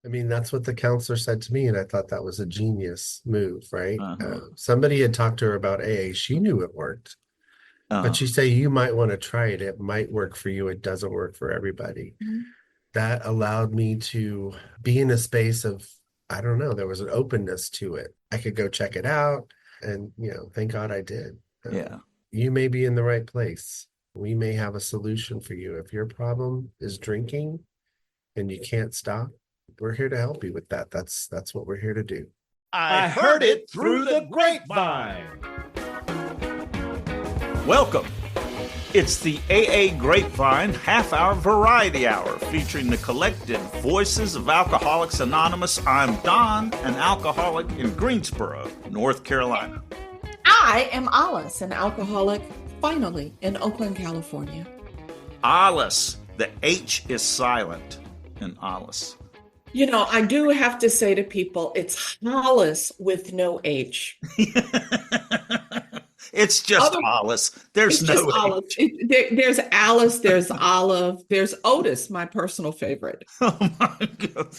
I mean, that's what the counselor said to me, and I thought that was a genius move, right? Uh-huh. Somebody had talked to her about AA. She knew it worked, but Uh, she said you might want to try it. It might work for you. It doesn't work for everybody. Mhm. That allowed me to be in a space of, I don't know, there was an openness to it. I could go check it out, and thank God I did. yeah. You may be in the right place. We may have a solution for you. If your problem is drinking and you can't stop, we're here to help you with that. That's what we're here to do. I heard it through the grapevine. Welcome. It's the AA Grapevine half-hour variety hour featuring the collected voices of Alcoholics Anonymous. I'm Don, an alcoholic in Greensboro, North Carolina. I am Olis, an alcoholic, finally, in Oakland, California. Olis. The H is silent in Olis. You know, I do have to say to people, it's Hollis with no H. It's just Olis. There's It's no just Olive. H. There's Alice, there's Olive, there's Otis, my personal favorite. Oh my God.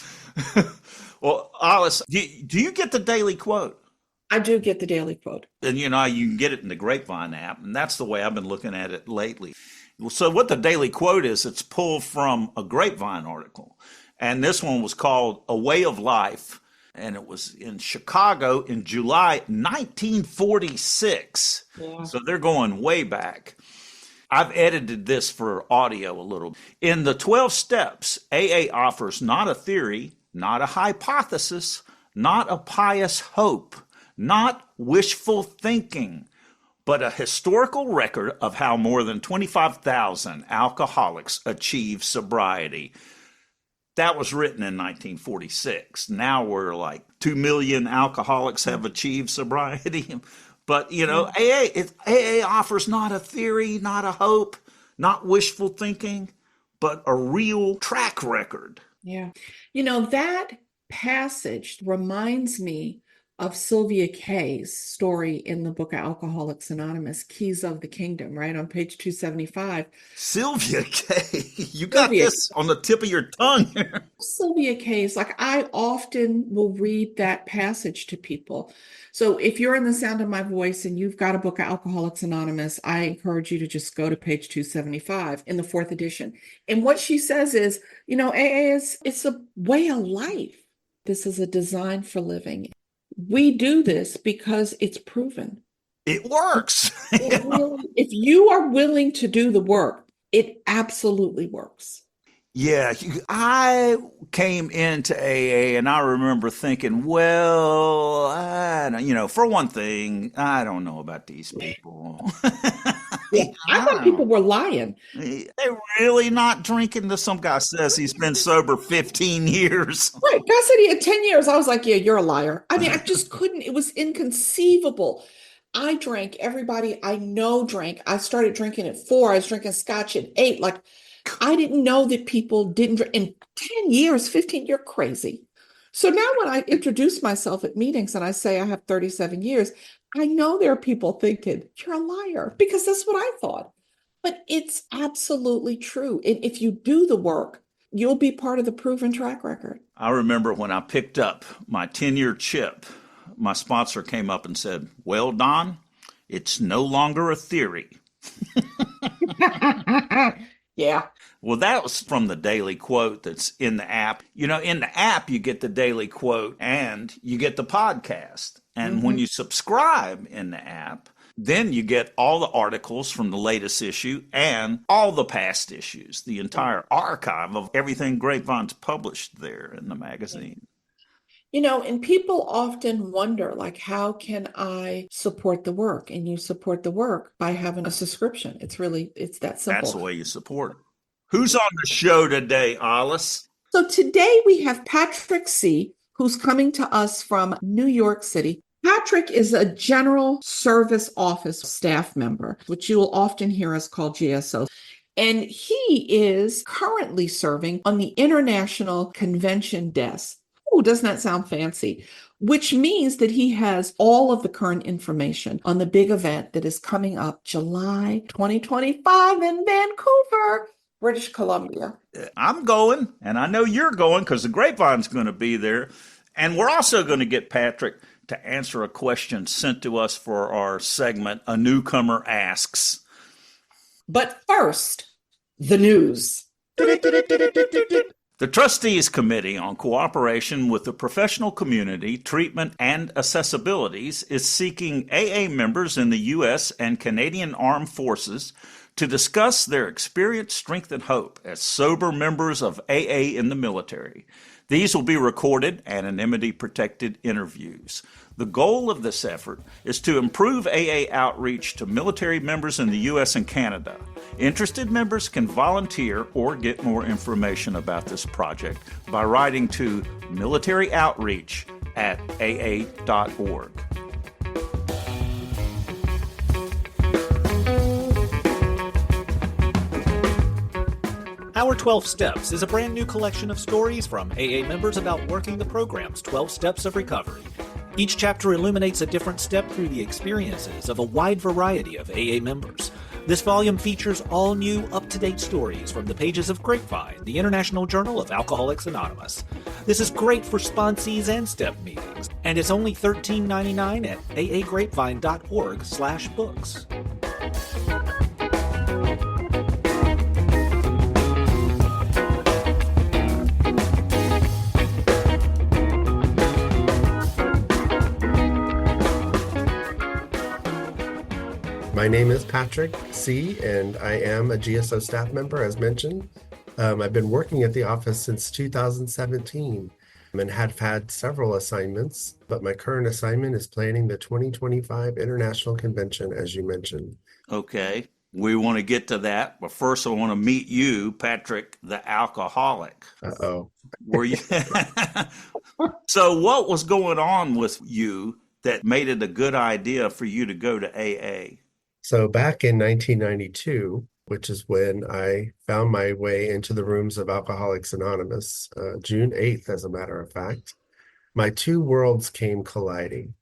Well, Olis, do you get the daily quote? I do get the daily quote. And you can get it in the Grapevine app, and that's the way I've been looking at it lately. So what the daily quote is, it's pulled from a Grapevine article. And this one was called A Way of Life. And it was in Chicago in July 1946. Yeah. So they're going way back. I've edited this for audio a little. In the 12 steps, AA offers not a theory, not a hypothesis, not a pious hope, not wishful thinking, but a historical record of how more than 25,000 alcoholics achieve sobriety. That was written in 1946. Now we're like 2 million alcoholics have achieved sobriety. But, AA offers not a theory, not a hope, not wishful thinking, but a real track record. Yeah. That passage reminds me of Sylvia Kay's story in the book of Alcoholics Anonymous, Keys of the Kingdom, right on page 275. Sylvia Kay, you got Sylvia. this on the tip of your tongue here. Sylvia Kay's, like, I often will read that passage to people. So if you're in the sound of my voice and you've got a book of Alcoholics Anonymous, I encourage you to just go to page 275 in the 4th edition. And what she says is, AA it's a way of life. This is a design for living. We do this because it's proven. It works. If you are willing to do the work, it absolutely works. Yeah, I came into AA and I remember thinking, well, for one thing, I don't know about these people. Yeah, I thought people were lying. They're really not drinking. Some guy says he's been sober 15 years. Right. Guy said he had 10 years. I was like, yeah, you're a liar. I mean, I just couldn't. It was inconceivable. I drank. Everybody I know drank. I started drinking at 4. I was drinking scotch at 8. Like, I didn't know that people didn't drink. In 10 years, 15, you're crazy. So now when I introduce myself at meetings and I say I have 37 years, I know there are people thinking, you're a liar, because that's what I thought. But it's absolutely true. And if you do the work, you'll be part of the proven track record. I remember when I picked up my 10-year chip, my sponsor came up and said, well, Don, it's no longer a theory. Yeah. Well, that was from the daily quote that's in the app. In the app, you get the daily quote and you get the podcast. And when you subscribe in the app, then you get all the articles from the latest issue and all the past issues, the entire archive of everything Grapevine's published there in the magazine. And people often wonder, like, how can I support the work? And you support the work by having a subscription. It's that simple. That's the way you support it. Who's on the show today, Alice? So today we have Patrick C., who's coming to us from New York City. Patrick is a general service office staff member, which you will often hear us call GSO. And he is currently serving on the International Convention Desk. Oh, doesn't that sound fancy? Which means that he has all of the current information on the big event that is coming up July 2025 in Vancouver. British Columbia. I'm going, and I know you're going because the Grapevine's going to be there. And we're also going to get Patrick to answer a question sent to us for our segment, A Newcomer Asks. But first, the news. The Trustees Committee on Cooperation with the Professional Community, Treatment, and Accessibilities is seeking AA members in the U.S. and Canadian Armed Forces to discuss their experience, strength, and hope as sober members of AA in the military. These will be recorded, anonymity-protected interviews. The goal of this effort is to improve AA outreach to military members in the U.S. and Canada. Interested members can volunteer or get more information about this project by writing to militaryoutreach@aa.org. Our 12 Steps is a brand new collection of stories from AA members about working the program's 12 Steps of Recovery. Each chapter illuminates a different step through the experiences of a wide variety of AA members. This volume features all new, up-to-date stories from the pages of Grapevine, the International Journal of Alcoholics Anonymous. This is great for sponsees and step meetings, and it's only $13.99 at aagrapevine.org/books. My name is Patrick C., and I am a GSO staff member, as mentioned. I've been working at the office since 2017 and have had several assignments, but my current assignment is planning the 2025 International Convention, as you mentioned. Okay, we want to get to that, but first I want to meet you, Patrick, the alcoholic. Uh-oh. Were you? So what was going on with you that made it a good idea for you to go to AA? So back in 1992, which is when I found my way into the rooms of Alcoholics Anonymous, June 8th, as a matter of fact, my two worlds came colliding.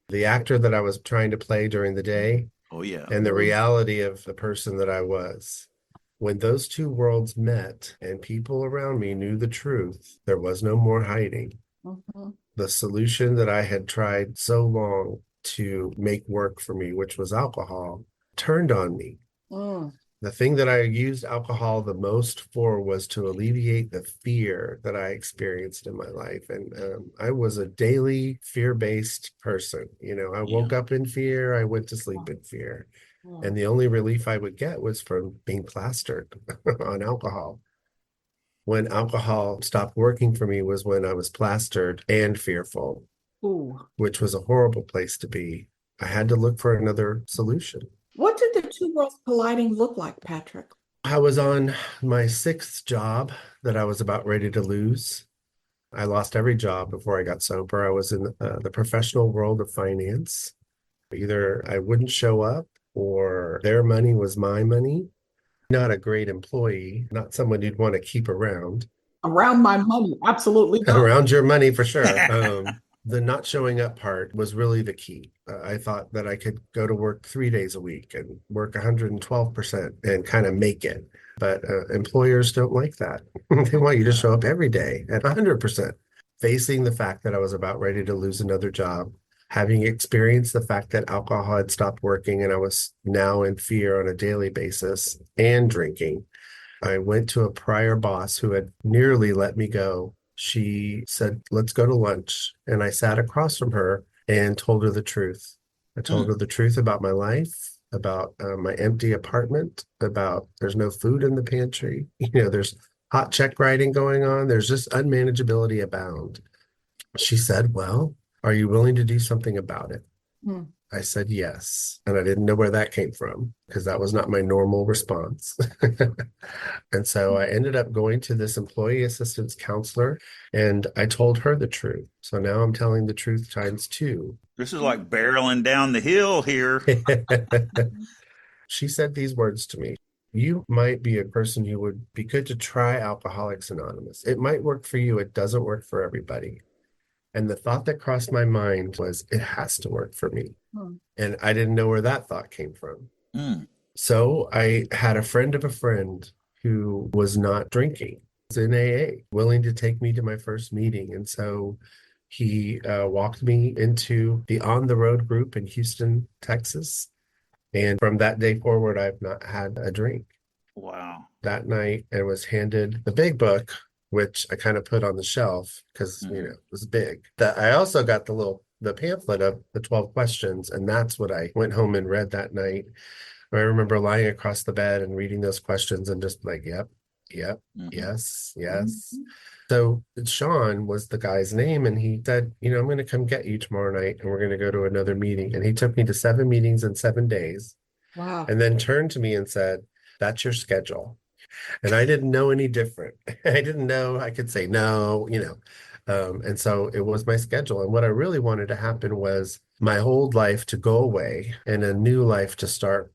The actor that I was trying to play during the day, Oh, yeah. and the reality of the person that I was. When those two worlds met and people around me knew the truth, there was no more hiding. Mhm. The solution that I had tried so long to make work for me, which was alcohol, turned on me. Mm. The thing that I used alcohol the most for was to alleviate the fear that I experienced in my life. And I was a daily fear-based person. You know, I woke up in fear, I went to sleep in fear. And the only relief I would get was from being plastered on alcohol. When alcohol stopped working for me was when I was plastered and fearful, Ooh. which was a horrible place to be. I had to look for another solution. What did the two worlds colliding look like, Patrick? I was on my sixth job that I was about ready to lose. I lost every job before I got sober. I was in the professional world of finance. Either I wouldn't show up or their money was my money. Not a great employee, not someone you'd want to keep around. Around my money, absolutely not. Around your money for sure. The not showing up part was really the key. I thought that I could go to work 3 days a week and work 112% and kind of make it. But employers don't like that. They want you to show up every day at 100%. Facing the fact that I was about ready to lose another job, having experienced the fact that alcohol had stopped working and I was now in fear on a daily basis and drinking, I went to a prior boss who had nearly let me go. She said, let's go to lunch. And I sat across from her and told her the truth. I told her the truth about my life, about my empty apartment, about there's no food in the pantry. You know, there's hot check writing going on. There's just unmanageability abound. She said, well, are you willing to do something about it? I said yes. And I didn't know where that came from because that was not my normal response. And so I ended up going to this employee assistance counselor and I told her the truth. So now I'm telling the truth times two. This is like barreling down the hill here. She said these words to me. You might be a person who would be good to try Alcoholics Anonymous. It might work for you. It doesn't work for everybody. And the thought that crossed my mind was, it has to work for me. And I didn't know where that thought came from. So I had a friend of a friend who was not drinking, was in AA, willing to take me to my first meeting. And so he walked me into the On the Road group in Houston, Texas. And from that day forward, I've not had a drink. Wow. That night, I was handed the big book, which I kind of put on the shelf because, it was big. I also got the pamphlet of the 12 questions, and that's what I went home and read that night. I remember lying across the bed and reading those questions and just like, yep, yes, yes. Mhm. So Sean was the guy's name, and he said, I'm going to come get you tomorrow night, and we're going to go to another meeting. And he took me to 7 meetings in 7 days, Wow. and then turned to me and said, "That's your schedule." And I didn't know any different. I didn't know I could say no. And so it was my schedule. And what I really wanted to happen was my old life to go away and a new life to start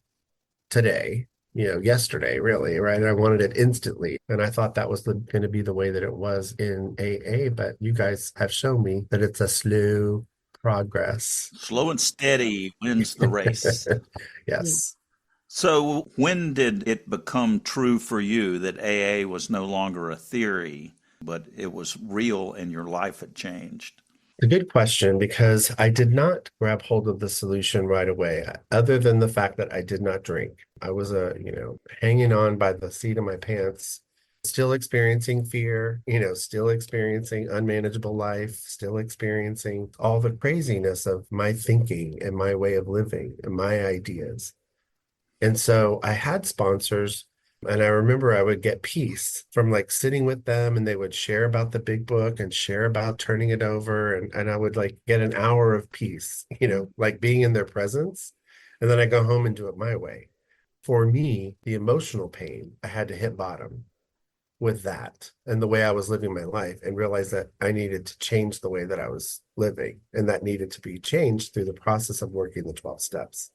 today, yesterday, really, right? I wanted it instantly. And I thought that was going to be the way that it was in AA. But you guys have shown me that it's a slow progress. Slow and steady wins the race. Yes. So when did it become true for you that AA was no longer a theory, but it was real and your life had changed? A good question, because I did not grab hold of the solution right away, other than the fact that I did not drink. I was hanging on by the seat of my pants, still experiencing fear, still experiencing unmanageable life, still experiencing all the craziness of my thinking and my way of living and my ideas. And so I had sponsors, and I remember I would get peace from like sitting with them, and they would share about the big book and share about turning it over. And I would like get an hour of peace, like being in their presence. And then I go home and do it my way. For me, the emotional pain, I had to hit bottom with that and the way I was living my life, and realize that I needed to change the way that I was living. And that needed to be changed through the process of working the 12 steps.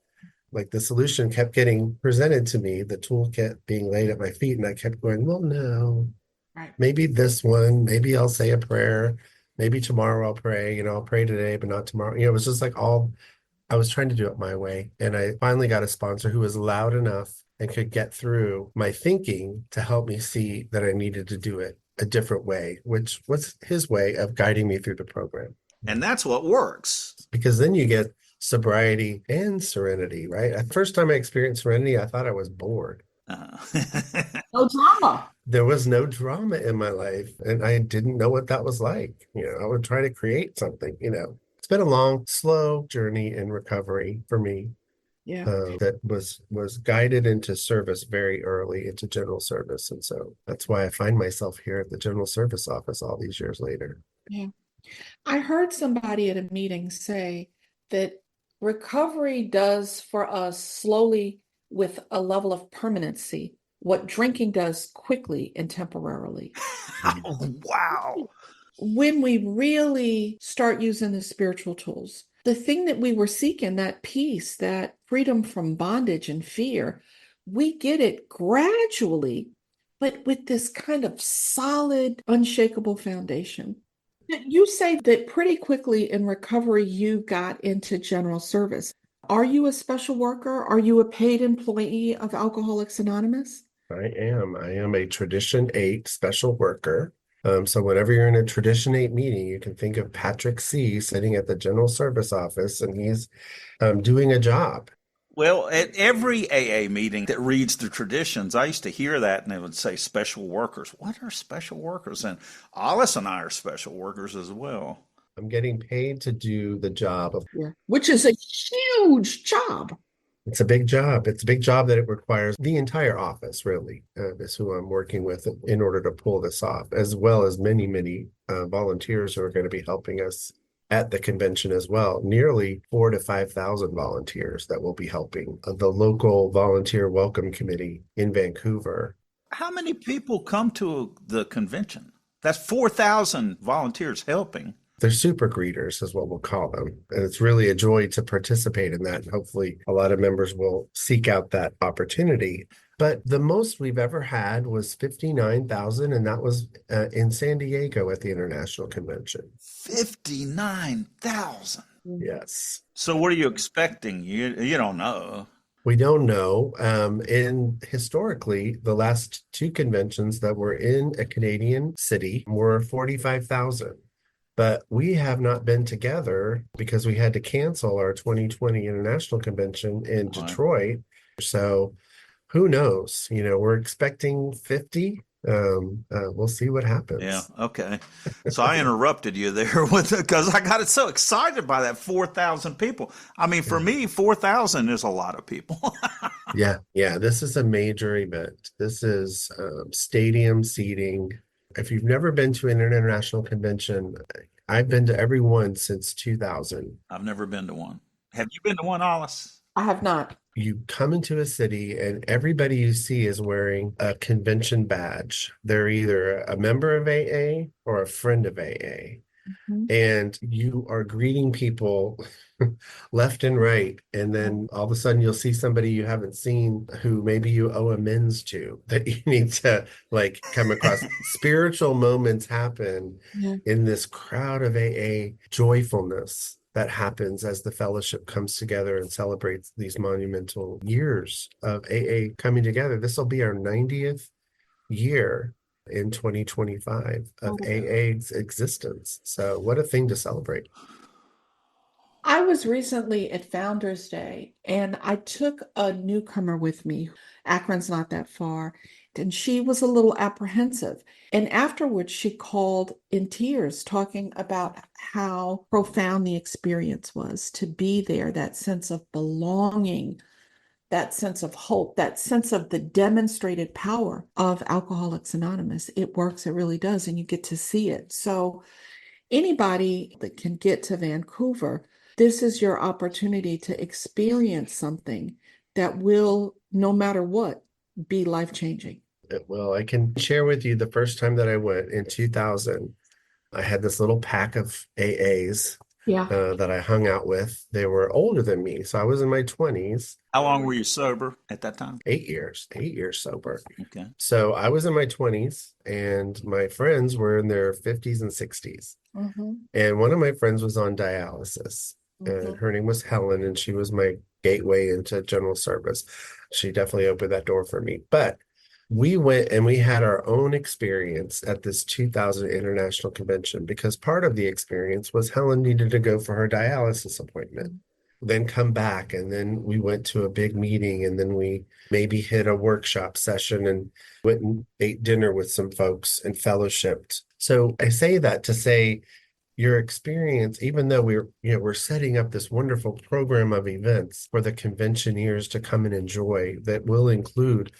Like the solution kept getting presented to me, the toolkit being laid at my feet, and I kept going, well, no, Right. maybe this one, maybe I'll say a prayer, maybe tomorrow I'll pray, I'll pray today, but not tomorrow. It was just like I was trying to do it my way. And I finally got a sponsor who was loud enough and could get through my thinking to help me see that I needed to do it a different way, which was his way of guiding me through the program. And that's what works. Because then you get sobriety and serenity, right? The first time I experienced serenity, I thought I was bored. No drama. There was no drama in my life, and I didn't know what that was like. I would try to create something. It's been a long, slow journey in recovery for me. Yeah. That was guided into service very early, into general service. And so that's why I find myself here at the general service office all these years later. Yeah. I heard somebody at a meeting say that recovery does for us slowly with a level of permanency what drinking does quickly and temporarily. Wow. When we really start using the spiritual tools, the thing that we were seeking, that peace, that freedom from bondage and fear, we get it gradually, but with this kind of solid, unshakable foundation. You say that pretty quickly in recovery, you got into general service. Are you a special worker? Are you a paid employee of Alcoholics Anonymous? I am a Tradition 8 special worker. So whenever you're in a Tradition 8 meeting, you can think of Patrick C. sitting at the general service office, and he's doing a job. Well, at every AA meeting that reads the traditions, I used to hear that, and they would say special workers. What are special workers? And Olis and I are special workers as well. I'm getting paid to do the job of, which is a huge job. It's a big job. It's a big job that it requires the entire office, really, is who I'm working with in order to pull this off, as well as many, many volunteers who are going to be helping us at the convention as well. Nearly 4,000 to 5,000 volunteers that will be helping the local volunteer welcome committee in Vancouver. How many people come to the convention? That's 4,000 volunteers helping. They're super greeters is what we'll call them. And it's really a joy to participate in that. And hopefully a lot of members will seek out that opportunity. But the most we've ever had was 59,000, and that was in San Diego at the International Convention. 59,000. Yes. So what are you expecting? You don't know. We don't know. In historically, the last two conventions that were in a Canadian city were 45,000. But we have not been together because we had to cancel our 2020 international convention in Right. Detroit. So who knows? We're expecting 50. We'll see what Yeah. happens. Okay. So I interrupted you there with because I got so excited by that 4,000 people. I mean, for Yeah. me, 4,000 is a lot of people. Yeah. This is a major event. This is stadium seating. If you've never been to an international convention, I've been to every one since 2000. I've never been to one. Have you been to one, Alice? I have not. You come into a city and everybody you see is wearing a convention badge. They're either a member of AA or a friend of AA. Mhm. And you are greeting people left and right. And then all of a sudden you'll see somebody you haven't seen who maybe you owe amends to that you need to like come across. Spiritual moments happen Yeah. in this crowd of AA joyfulness that happens as the fellowship comes together and celebrates these monumental years of AA coming together. This will be our 90th year in 2025 of AA's existence. So what a thing to celebrate. I was recently at Founders Day and I took a newcomer with me. Akron's not that far. And she was a little apprehensive. And afterwards, she called in tears, talking about how profound the experience was to be there, that sense of belonging, that sense of hope, that sense of the demonstrated power of Alcoholics Anonymous. It works, it really does, and you get to see it. So, anybody that can get to Vancouver, this is your opportunity to experience something that will, no matter what, be life-changing. Well, I can share with you the first time that I went in 2000. I had this little pack of AAs Yeah. that I hung out with. They were older than me, so I was in my 20s. How long were you sober at that time? 8 years sober. Okay. So I was in my 20s, and my friends were in their 50s and 60s. Mm-hmm. And one of my friends was on dialysis, and her name was Helen, and she was my gateway into general service. She definitely opened that door for me. But we went and we had our own experience at this 2000 international convention because part of the experience was Helen needed to go for her dialysis appointment, then come back. And then we went to a big meeting, and then we maybe hit a workshop session and went and ate dinner with some folks and fellowshipped. So I say that to say your experience, even though we're setting up this wonderful program of events for the conventioneers to come and enjoy that will include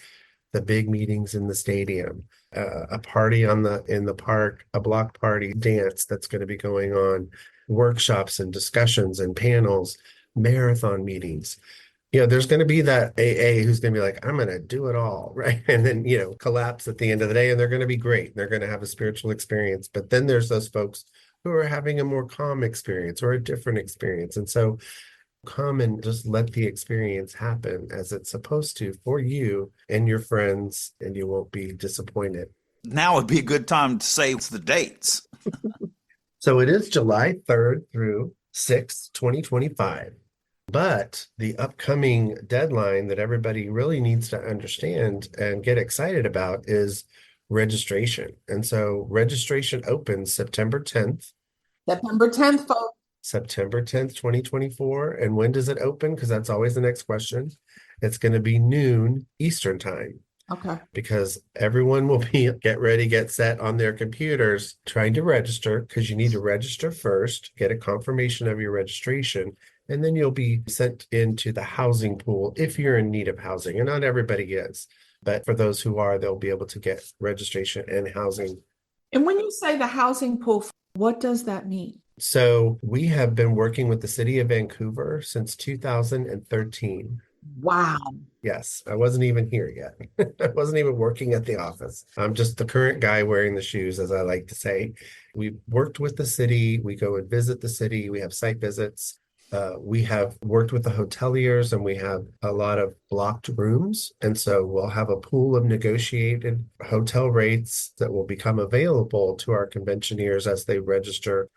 the big meetings in the stadium, a party in the park, a block party dance that's going to be going on, workshops and discussions and panels, marathon meetings. There's going to be that AA who's going to be like, I'm going to do it all, right? And then, collapse at the end of the day, and they're going to be great. They're going to have a spiritual experience. But then there's those folks who are having a more calm experience or a different experience. And so come and just let the experience happen as it's supposed to for you and your friends, and you won't be disappointed. Now would be a good time to say the dates. So it is July 3rd through 6th, 2025. But the upcoming deadline that everybody really needs to understand and get excited about is registration. And so registration opens September 10th. September 10th, folks. September 10th, 2024. And when does it open? Because that's always the next question. It's going to be noon Eastern time. Okay. Because everyone will be get ready, get set on their computers trying to register, because you need to register first, get a confirmation of your registration, and then you'll be sent into the housing pool if you're in need of housing. And not everybody is, but for those who are, they'll be able to get registration and housing. And when you say the housing pool, what does that mean? So we have been working with the city of Vancouver since 2013. Wow. Yes, I wasn't even here yet. I wasn't even working at the office. I'm just the current guy wearing the shoes, as I like to say. We worked with the city. We go and visit the city. We have site visits. We have worked with the hoteliers, and we have a lot of blocked rooms. And so we'll have a pool of negotiated hotel rates that will become available to our conventioneers as they register.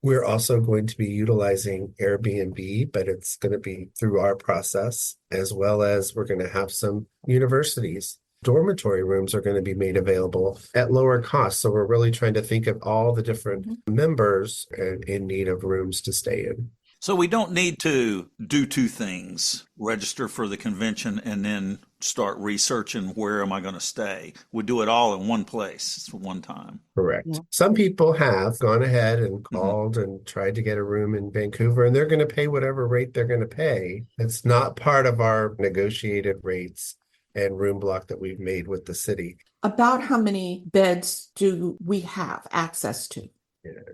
We're also going to be utilizing Airbnb, but it's going to be through our process, as well as we're going to have some universities. Dormitory rooms are going to be made available at lower cost. So we're really trying to think of all the different members in need of rooms to stay in. So we don't need to do two things, register for the convention and then start researching where am I going to stay. We do it all in one place at one time. Correct. Yeah. Some people have gone ahead and called and tried to get a room in Vancouver, and they're going to pay whatever rate they're going to pay. It's not part of our negotiated rates and room block that we've made with the city. About how many beds do we have access to?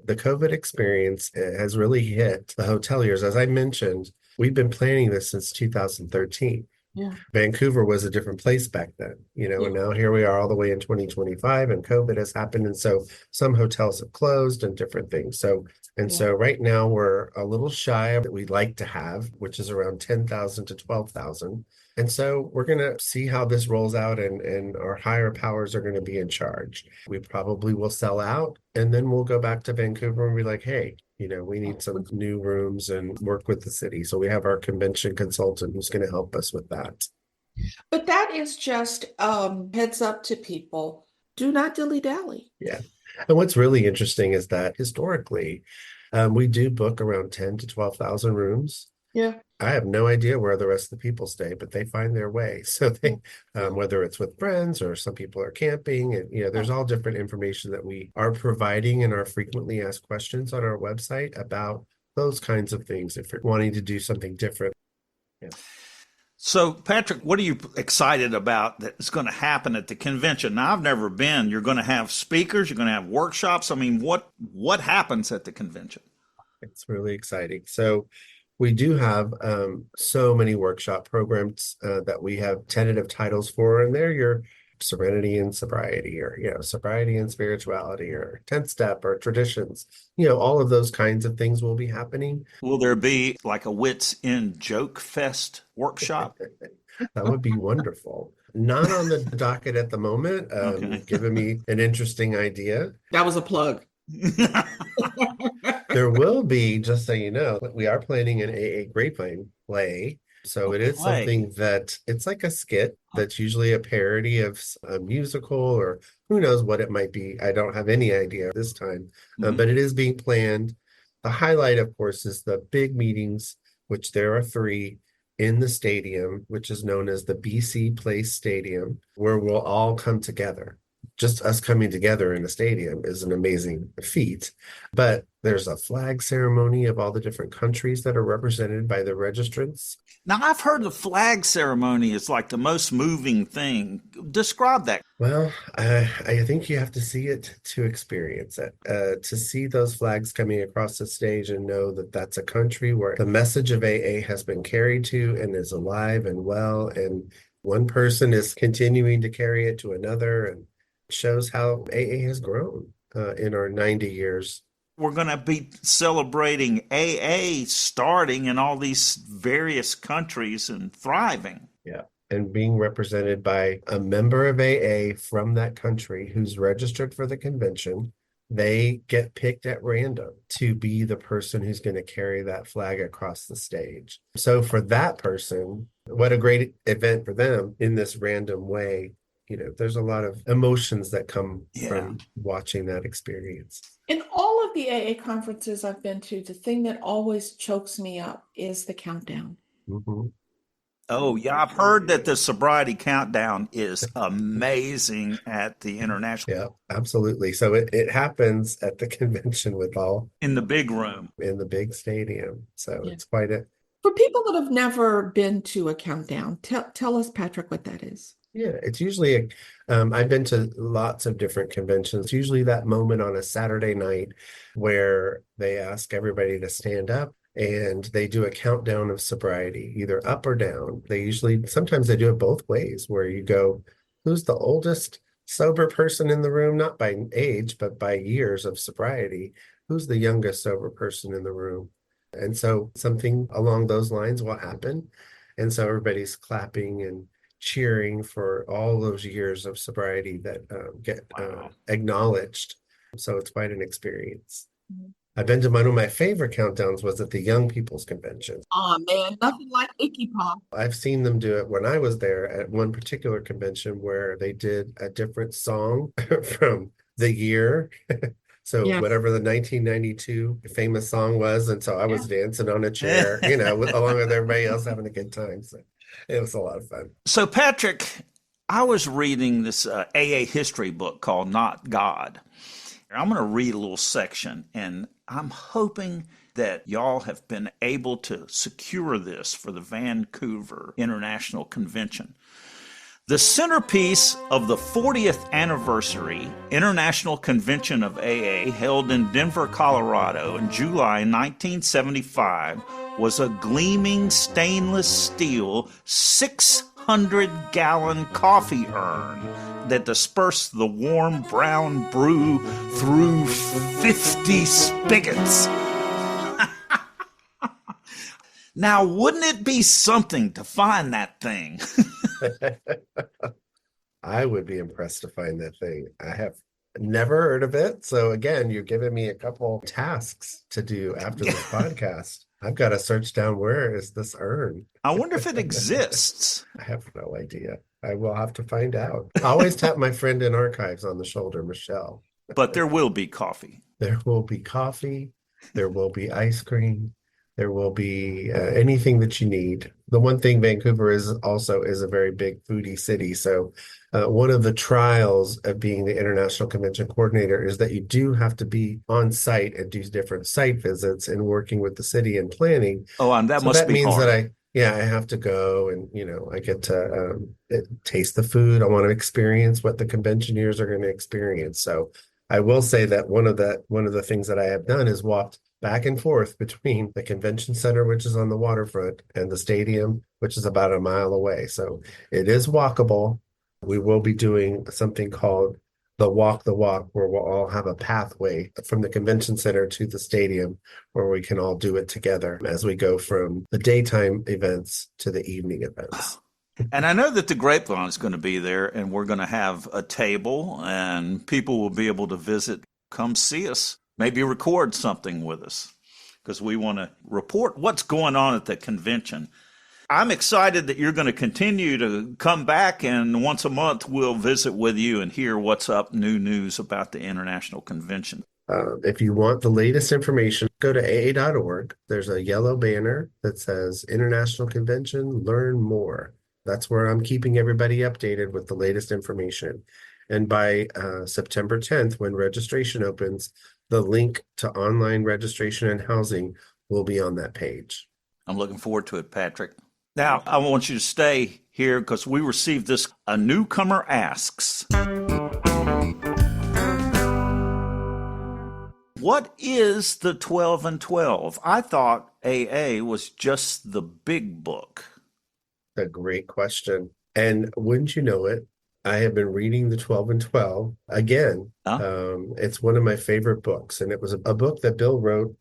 The COVID experience has really hit the hoteliers. As I mentioned, we've been planning this since 2013. Yeah. Vancouver was a different place back then, and now here we are all the way in 2025 and COVID has happened. And so some hotels have closed and different things. So right now we're a little shy of what we'd like to have, which is around 10,000 to 12,000. And so we're going to see how this rolls out, and our higher powers are going to be in charge. We probably will sell out, and then we'll go back to Vancouver and be like, hey, we need some new rooms and work with the city. So we have our convention consultant who's going to help us with that. But that is just heads up to people. Do not dilly-dally. Yeah. And what's really interesting is that historically, we do book around 10 to 12,000 rooms. Yeah. I have no idea where the rest of the people stay, but they find their way. So they, whether it's with friends or some people are camping, and there's all different information that we are providing in our frequently asked questions on our website about those kinds of things if you're wanting to do something different. Yeah. So, Patrick, what are you excited about that's going to happen at the convention? Now, I've never been. You're going to have speakers. You're going to have workshops. I mean, what happens at the convention? It's really exciting. So we do have so many workshop programs that we have tentative titles for, and they're your serenity and sobriety, or sobriety and spirituality, or 10th step, or traditions. All of those kinds of things will be happening. Will there be like a Wits End Joke Fest workshop? That would be wonderful. Not on the docket at the moment. Okay. Giving me an interesting idea. That was a plug. There will be, just so you know, we are planning an AA Grapevine play. So it is something that it's like a skit that's usually a parody of a musical, or who knows what it might be. I don't have any idea this time, but it is being planned. The highlight, of course, is the big meetings, which there are 3 in the stadium, which is known as the BC Place Stadium, where we'll all come together. Just us coming together in a stadium is an amazing feat. But there's a flag ceremony of all the different countries that are represented by the registrants. Now, I've heard the flag ceremony is like the most moving thing. Describe that. Well, I think you have to see it to experience it, to see those flags coming across the stage and know that that's a country where the message of AA has been carried to and is alive and well, and one person is continuing to carry it to another, and shows how AA has grown in our 90 years. We're going to be celebrating AA starting in all these various countries and thriving. Yeah. And being represented by a member of AA from that country who's registered for the convention. They get picked at random to be the person who's going to carry that flag across the stage. So for that person, what a great event for them in this random way. There's a lot of emotions that come from watching that experience. In all of the AA conferences I've been to, the thing that always chokes me up is the countdown. Mm-hmm. Oh, yeah. I've heard that the sobriety countdown is amazing at the international. Yeah, absolutely. So it happens at the convention with all in the big room, in the big stadium. So it's quite a. For people that have never been to a countdown, tell us, Patrick, what that is. Yeah, it's usually I've been to lots of different conventions. It's usually that moment on a Saturday night where they ask everybody to stand up and they do a countdown of sobriety, either up or down. Sometimes they do it both ways, where you go, who's the oldest sober person in the room, not by age, but by years of sobriety? Who's the youngest sober person in the room? And so something along those lines will happen. And so everybody's clapping and cheering for all those years of sobriety that get acknowledged. So it's quite an experience. I've been to one of my favorite countdowns was at the Young People's Convention. Oh man, nothing like Icky Pop. I've seen them do it when I was there at one particular convention where they did a different song from the year. So Yes. whatever the 1992 famous song was, and so I was Yeah. dancing on a chair, along with everybody else having a good time. So it was a lot of fun. So, Patrick, I was reading this AA history book called Not God. I'm going to read a little section, and I'm hoping that y'all have been able to secure this for the Vancouver International Convention. The centerpiece of the 40th anniversary International Convention of AA held in Denver, Colorado in July 1975 was a gleaming stainless steel 600-gallon coffee urn that dispersed the warm brown brew through 50 spigots. Now, wouldn't it be something to find that thing? I would be impressed to find that thing. I have never heard of it. So again, you're giving me a couple tasks to do after this podcast. I've got to search down where is this urn. I wonder if it exists. I have no idea. I will have to find out. I always tap my friend in archives on the shoulder, Michelle. But there will be coffee. There will be coffee. There will be ice cream. There will be anything that you need. The one thing Vancouver is a very big foodie city. So one of the trials of being the International Convention Coordinator is that you do have to be on site and do different site visits and working with the city and planning. Oh, and that So must that be means hard. that I have to go and, I get to taste the food. I want to experience what the conventioneers are going to experience. So I will say that one of the things that I have done is walked back and forth between the convention center, which is on the waterfront, and the stadium, which is about a mile away. So it is walkable. We will be doing something called the walk, where we'll all have a pathway from the convention center to the stadium where we can all do it together as we go from the daytime events to the evening events. And I know that the Grapevine is going to be there, and we're going to have a table, and people will be able to visit, come see us, maybe record something with us, because we want to report what's going on at the convention. I'm excited that you're going to continue to come back, and once a month we'll visit with you and hear what's up, new news about the International Convention. If you want the latest information, go to aa.org. There's a yellow banner that says International Convention, learn more. That's where I'm keeping everybody updated with the latest information. And by September 10th, when registration opens, the link to online registration and housing will be on that page. I'm looking forward to it, Patrick. Now, I want you to stay here because we received this. A Newcomer Asks. What is the 12 and 12? I thought AA was just the big book. A great question. And wouldn't you know it, I have been reading the 12 and 12 again. It's one of my favorite books. And it was a book that Bill wrote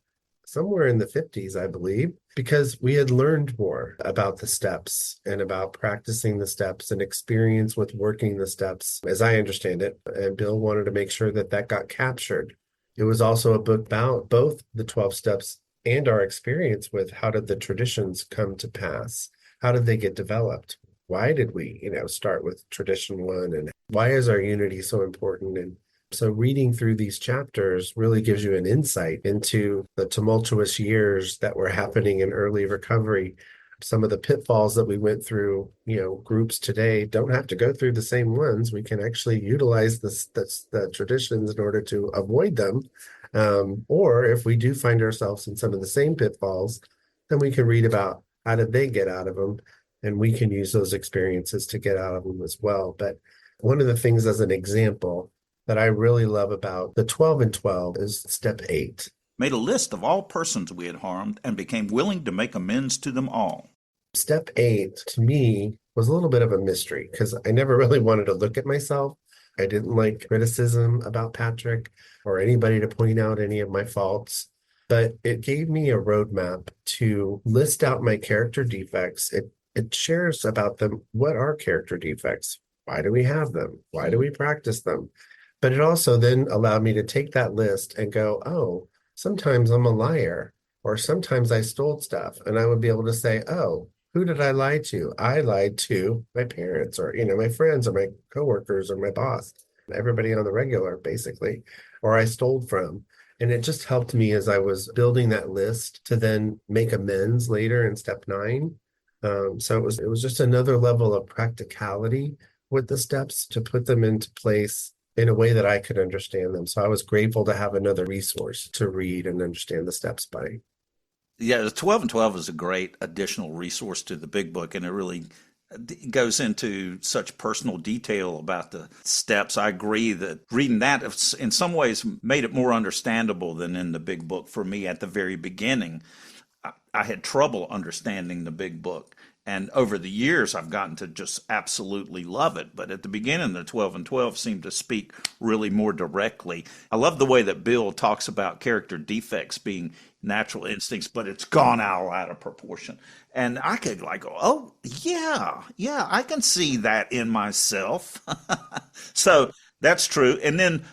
somewhere in the 50s, I believe, because we had learned more about the steps and about practicing the steps and experience with working the steps, as I understand it. And Bill wanted to make sure that that got captured. It was also a book about both the 12 steps and our experience with how did the traditions come to pass? How did they get developed? Why did we, start with tradition one? And why is our unity so important? And so reading through these chapters really gives you an insight into the tumultuous years that were happening in early recovery. Some of the pitfalls that we went through, groups today don't have to go through the same ones. We can actually utilize the traditions in order to avoid them. Or if we do find ourselves in some of the same pitfalls, then we can read about how did they get out of them? And we can use those experiences to get out of them as well. But one of the things as an example that I really love about the 12 and 12 is step 8. Made a list of all persons we had harmed and became willing to make amends to them all. Step 8 to me was a little bit of a mystery because I never really wanted to look at myself. I didn't like criticism about Patrick or anybody to point out any of my faults. But it gave me a roadmap to list out my character defects. It shares about them. What are character defects? Why do we have them? Why do we practice them? But it also then allowed me to take that list and go, oh, sometimes I'm a liar, or sometimes I stole stuff. And I would be able to say, oh, who did I lie to? I lied to my parents or, my friends or my coworkers or my boss, everybody on the regular, basically, or I stole from. And it just helped me as I was building that list to then make amends later in step 9. So it was just another level of practicality with the steps to put them into place in a way that I could understand them. So I was grateful to have another resource to read and understand the steps by. Yeah, the 12 and 12 is a great additional resource to the big book, and it really goes into such personal detail about the steps. I agree that reading that in some ways made it more understandable than in the big book for me at the very beginning. I had trouble understanding the big book. And over the years, I've gotten to just absolutely love it. But at the beginning, the 12 and 12 seemed to speak really more directly. I love the way that Bill talks about character defects being natural instincts, but it's gone out of proportion. And I could go, oh, yeah, I can see that in myself. So that's true. And then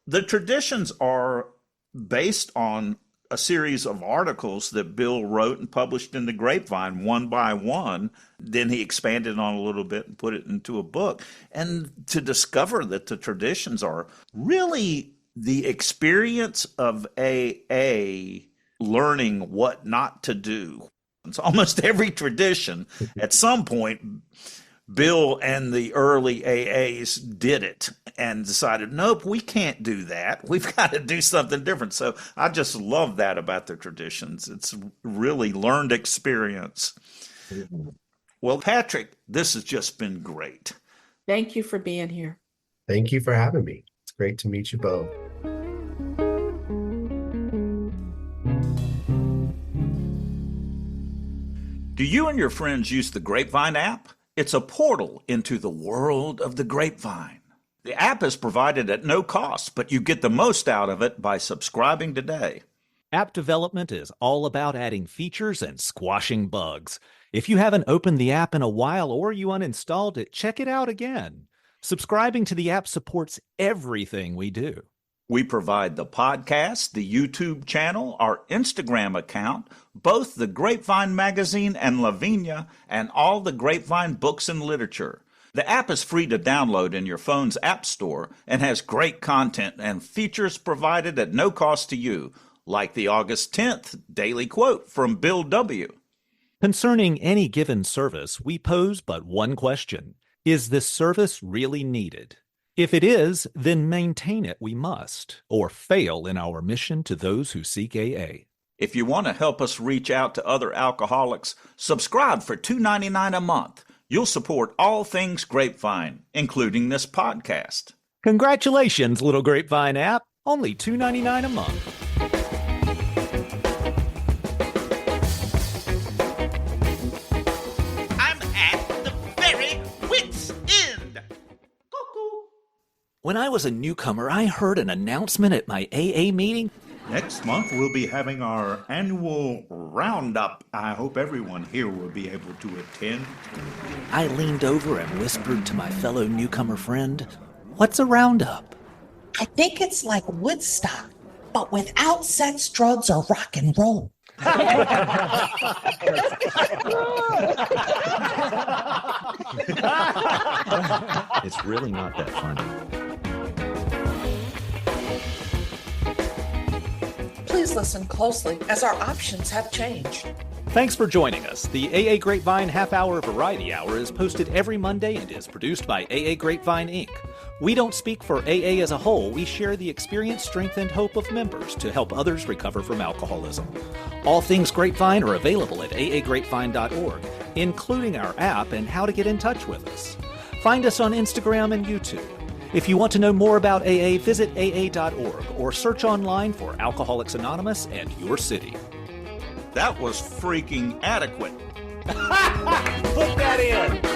the traditions are based on a series of articles that Bill wrote and published in the Grapevine one by one. Then he expanded on a little bit and put it into a book. And to discover that the traditions are really the experience of AA learning what not to do. It's almost every tradition at some point. Bill and the early AAs did it and decided, nope, we can't do that. We've got to do something different. So I just love that about the traditions. It's really learned experience. Well, Patrick, this has just been great. Thank you for being here. Thank you for having me. It's great to meet you both. Do you and your friends use the Grapevine app? It's a portal into the world of the Grapevine. The app is provided at no cost, but you get the most out of it by subscribing today. App development is all about adding features and squashing bugs. If you haven't opened the app in a while or you uninstalled it, check it out again. Subscribing to the app supports everything we do. We provide the podcast, the YouTube channel, our Instagram account, both the Grapevine magazine and Lavinia, and all the Grapevine books and literature. The app is free to download in your phone's app store and has great content and features provided at no cost to you, like the August 10th daily quote from Bill W. Concerning any given service, we pose but one question. Is this service really needed? If it is, then maintain it we must, or fail in our mission to those who seek AA. If you want to help us reach out to other alcoholics, subscribe for $2.99 a month. You'll support all things Grapevine, including this podcast. Congratulations, little Grapevine app. Only $2.99 a month. When I was a newcomer, I heard an announcement at my AA meeting. Next month, we'll be having our annual roundup. I hope everyone here will be able to attend. I leaned over and whispered to my fellow newcomer friend, "What's a roundup?" I think it's like Woodstock, but without sex, drugs, or rock and roll. It's really not that funny. Please listen closely, as our options have changed. Thanks for joining us. The AA Grapevine Half-Hour Variety Hour is posted every Monday and is produced by AA Grapevine, Inc. We don't speak for AA as a whole. We share the experience, strength, and hope of members to help others recover from alcoholism. All things Grapevine are available at aagrapevine.org, including our app and how to get in touch with us. Find us on Instagram and YouTube. If you want to know more about AA, visit aa.org or search online for Alcoholics Anonymous and your city. That was freaking adequate. Put that in!